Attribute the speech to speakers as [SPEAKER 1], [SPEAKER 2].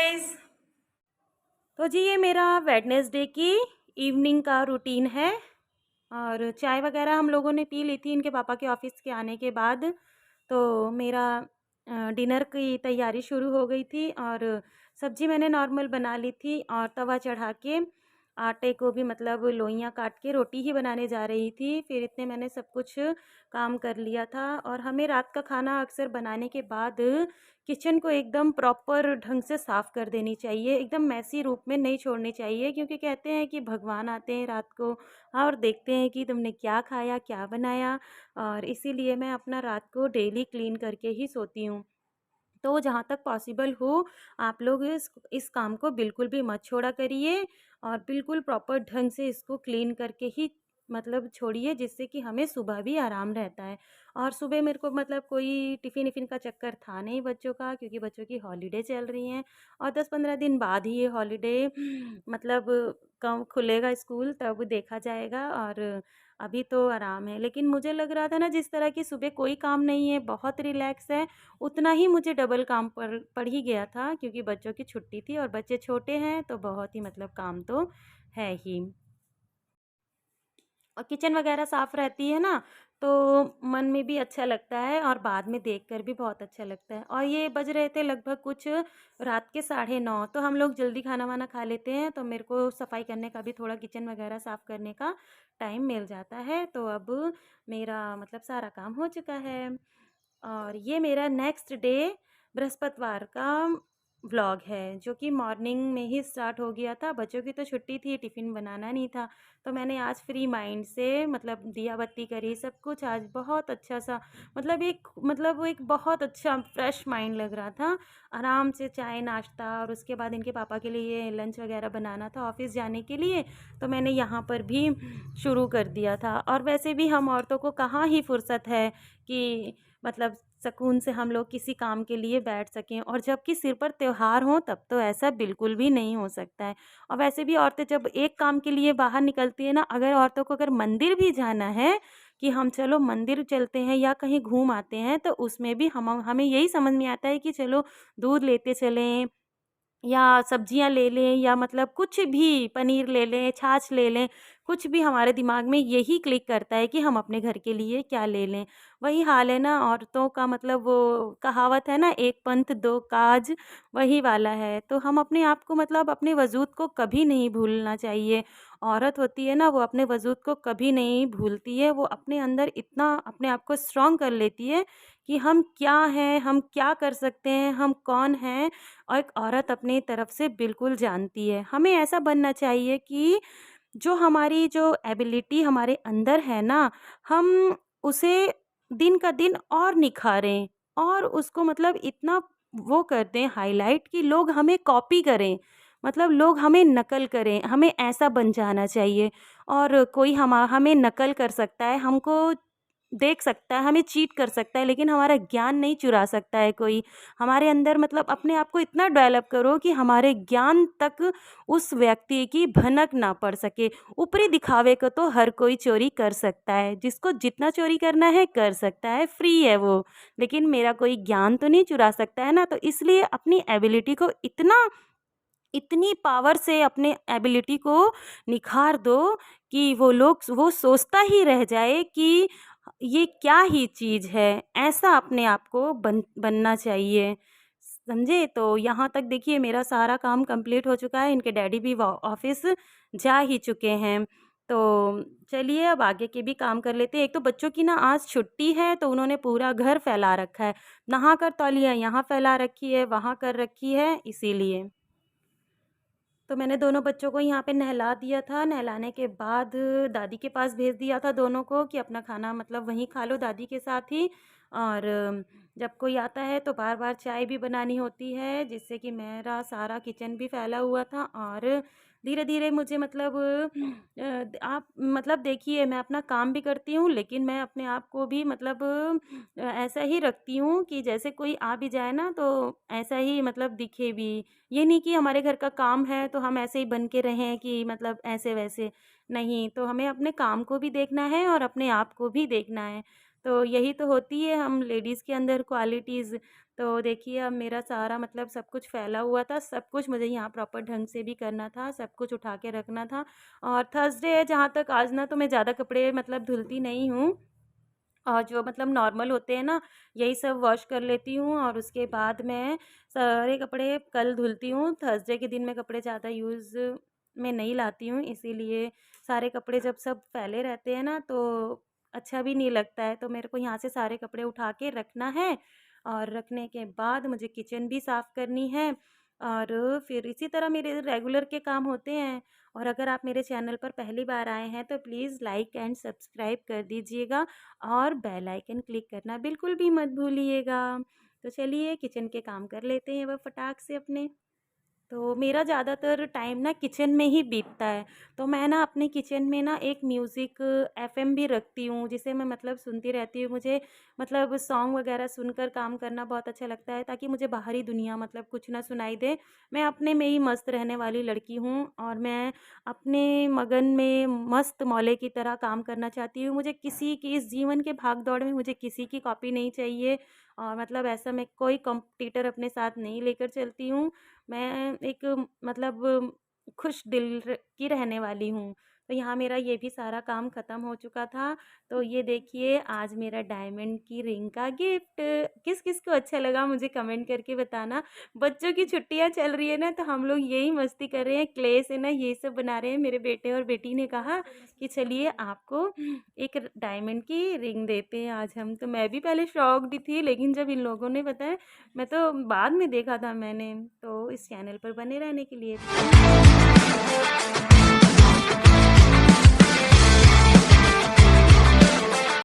[SPEAKER 1] Guys. तो जी ये मेरा वेडनेसडे की इवनिंग का रूटीन है और चाय वगैरह हम लोगों ने पी ली थी इनके पापा के ऑफिस के आने के बाद। तो मेरा डिनर की तैयारी शुरू हो गई थी और सब्जी मैंने नॉर्मल बना ली थी और तवा चढ़ा के आटे को भी मतलब लोइयाँ काट के रोटी ही बनाने जा रही थी। फिर इतने मैंने सब कुछ काम कर लिया था और हमें रात का खाना अक्सर बनाने के बाद किचन को एकदम प्रॉपर ढंग से साफ़ कर देनी चाहिए, एकदम मैसी रूप में नहीं छोड़नी चाहिए, क्योंकि कहते हैं कि भगवान आते हैं रात को और देखते हैं कि तुमने क्या खाया क्या बनाया। और इसीलिए मैं अपना रात को डेली क्लीन करके ही सोती हूँ। तो जहाँ तक पॉसिबल हो आप लोग इस काम को बिल्कुल भी मत छोड़ा करिए और बिल्कुल प्रॉपर ढंग से इसको क्लीन करके ही मतलब छोड़िए, जिससे कि हमें सुबह भी आराम रहता है। और सुबह मेरे को मतलब कोई टिफ़िन विफ़िन का चक्कर था नहीं बच्चों का, क्योंकि बच्चों की हॉलीडे चल रही हैं और 10-15 दिन बाद ही ये हॉलीडे मतलब कब खुलेगा स्कूल तब देखा जाएगा। और अभी तो आराम है, लेकिन मुझे लग रहा था ना जिस तरह की सुबह कोई काम नहीं है, बहुत रिलैक्स है, उतना ही मुझे डबल काम पड़ ही गया था, क्योंकि बच्चों की छुट्टी थी और बच्चे छोटे हैं तो बहुत ही मतलब काम तो है ही। और किचन वगैरह साफ़ रहती है ना तो मन में भी अच्छा लगता है और बाद में देखकर भी बहुत अच्छा लगता है। और ये बज रहे थे लगभग कुछ रात के 9:30, तो हम लोग जल्दी खाना वाना खा लेते हैं, तो मेरे को सफाई करने का भी थोड़ा किचन वगैरह साफ़ करने का टाइम मिल जाता है। तो अब मेरा मतलब सारा काम हो चुका है और ये मेरा नेक्स्ट डे बृहस्पतिवार का व्लॉग है, जो कि मॉर्निंग में ही स्टार्ट हो गया था। बच्चों की तो छुट्टी थी, टिफ़िन बनाना नहीं था, तो मैंने आज फ्री माइंड से मतलब दिया बत्ती करी, सब कुछ आज बहुत अच्छा सा मतलब वो एक बहुत अच्छा फ्रेश माइंड लग रहा था। आराम से चाय नाश्ता और उसके बाद इनके पापा के लिए लंच वगैरह बनाना था ऑफ़िस जाने के लिए, तो मैंने यहाँ पर भी शुरू कर दिया था। और वैसे भी हम औरतों को कहाँ ही फुर्सत है कि मतलब सुकून से हम लोग किसी काम के लिए बैठ सकें, और जबकि सिर पर त्योहार हों तब तो ऐसा बिल्कुल भी नहीं हो सकता है। और वैसे भी औरतें जब एक काम के लिए बाहर निकलती है ना, अगर औरतों को अगर मंदिर भी जाना है कि हम चलो मंदिर चलते हैं या कहीं घूम आते हैं, तो उसमें भी हमें यही समझ में आता है कि चलो दूध लेते चलें या सब्जियां ले लें या मतलब कुछ भी पनीर ले लें, छाछ ले लें, कुछ भी हमारे दिमाग में यही क्लिक करता है कि हम अपने घर के लिए क्या ले लें। वही हाल है ना औरतों का, मतलब वो कहावत है ना, एक पंथ दो काज, वही वाला है। तो हम अपने आप को मतलब अपने वजूद को कभी नहीं भूलना चाहिए। औरत होती है ना, वो अपने वजूद को कभी नहीं भूलती है, वो अपने अंदर इतना अपने आप को स्ट्रॉन्ग कर लेती है कि हम क्या हैं, हम क्या कर सकते हैं, हम कौन हैं, और एक औरत अपनी तरफ से बिल्कुल जानती है। हमें ऐसा बनना चाहिए कि जो हमारी जो एबिलिटी हमारे अंदर है ना, हम उसे दिन का दिन और निखारें और उसको मतलब इतना वो कर दें हाइलाइट कि लोग हमें कॉपी करें, मतलब लोग हमें नकल करें, हमें ऐसा बन जाना चाहिए। और कोई हमें नकल कर सकता है, हमको देख सकता है, हमें चीट कर सकता है, लेकिन हमारा ज्ञान नहीं चुरा सकता है कोई। हमारे अंदर मतलब अपने आप को इतना डेवलप करो कि हमारे ज्ञान तक उस व्यक्ति की भनक ना पड़ सके। ऊपरी दिखावे को तो हर कोई चोरी कर सकता है, जिसको जितना चोरी करना है कर सकता है, फ्री है वो। लेकिन मेरा कोई ज्ञान तो नहीं चुरा सकता है ना, तो इसलिए अपनी एबिलिटी को इतनी पावर से अपने एबिलिटी को निखार दो कि वो सोचता ही रह जाए कि ये क्या ही चीज़ है। ऐसा अपने आप को बनना चाहिए, समझे। तो यहाँ तक देखिए मेरा सारा काम कंप्लीट हो चुका है, इनके डैडी भी ऑफिस जा ही चुके हैं। तो चलिए अब आगे के भी काम कर लेते हैं। एक तो बच्चों की ना आज छुट्टी है, तो उन्होंने पूरा घर फैला रखा है, नहा कर तौलिया यहाँ फैला रखी है, वहाँ कर रखी है, इसीलिए। तो मैंने दोनों बच्चों को यहाँ पे नहला दिया था, नहलाने के बाद दादी के पास भेज दिया था दोनों को कि अपना खाना मतलब वहीं खा लो दादी के साथ ही। और जब कोई आता है तो बार बार चाय भी बनानी होती है, जिससे कि मेरा सारा किचन भी फैला हुआ था। और धीरे धीरे मुझे मतलब आप मतलब देखिए मैं अपना काम भी करती हूँ, लेकिन मैं अपने आप को भी मतलब ऐसा ही रखती हूँ कि जैसे कोई आ भी जाए ना तो ऐसा ही मतलब दिखे भी। ये नहीं कि हमारे घर का काम है तो हम ऐसे ही बन के रहें कि मतलब ऐसे वैसे, नहीं, तो हमें अपने काम को भी देखना है और अपने आप को भी देखना है। तो यही तो होती है हम लेडीज़ के अंदर क्वालिटीज़। तो देखिए अब मेरा सारा मतलब सब कुछ फैला हुआ था, सब कुछ मुझे यहाँ प्रॉपर ढंग से भी करना था, सब कुछ उठा के रखना था। और थर्सडे है जहाँ तक, आज ना तो मैं ज़्यादा कपड़े मतलब धुलती नहीं हूँ, और जो मतलब नॉर्मल होते हैं ना, यही सब वॉश कर लेती हूँ और उसके बाद मैं सारे कपड़े कल धुलती हूँ। थर्सडे के दिन मैं कपड़े ज़्यादा यूज़ में नहीं लाती हूँ, इसीलिए सारे कपड़े जब सब फैले रहते हैं ना तो अच्छा भी नहीं लगता है। तो मेरे को यहाँ से सारे कपड़े उठा के रखना है, और रखने के बाद मुझे किचन भी साफ़ करनी है, और फिर इसी तरह मेरे रेगुलर के काम होते हैं। और अगर आप मेरे चैनल पर पहली बार आए हैं तो प्लीज़ लाइक एंड सब्सक्राइब कर दीजिएगा, और बेल आइकन क्लिक करना बिल्कुल भी मत भूलिएगा। तो चलिए किचन के काम कर लेते हैं वह फटाक से अपने। तो मेरा ज़्यादातर टाइम ना किचन में ही बीतता है। तो मैं ना अपने किचन में ना एक म्यूज़िक एफ़एम भी रखती हूँ, जिसे मैं मतलब सुनती रहती हूँ। मुझे मतलब सॉन्ग वग़ैरह सुनकर काम करना बहुत अच्छा लगता है, ताकि मुझे बाहरी दुनिया मतलब कुछ ना सुनाई दे। मैं अपने में ही मस्त रहने वाली लड़की हूँ, और मैं अपने मगन में मस्त मौले की तरह काम करना चाहती हूँ। मुझे किसी की इस जीवन के भाग-दौड़ में मुझे किसी की कॉपी नहीं चाहिए, और मतलब ऐसा मैं कोई कॉम्पिटिटर अपने साथ नहीं लेकर चलती हूँ। मैं एक मतलब खुश दिल की रहने वाली हूँ। तो यहाँ मेरा ये भी सारा काम ख़त्म हो चुका था। तो ये देखिए आज मेरा डायमंड की रिंग का गिफ्ट, किस-किस को अच्छा लगा मुझे कमेंट करके बताना। बच्चों की छुट्टियाँ चल रही है ना, तो हम लोग यही मस्ती कर रहे हैं, क्ले से ना ये सब बना रहे हैं। मेरे बेटे और बेटी ने कहा कि चलिए आपको एक डायमंड की रिंग देते हैं आज हम। तो मैं भी पहले शॉक्ड थी, लेकिन जब इन लोगों ने बताया, मैं तो बाद में देखा था मैंने। तो इस चैनल पर बने रहने के लिए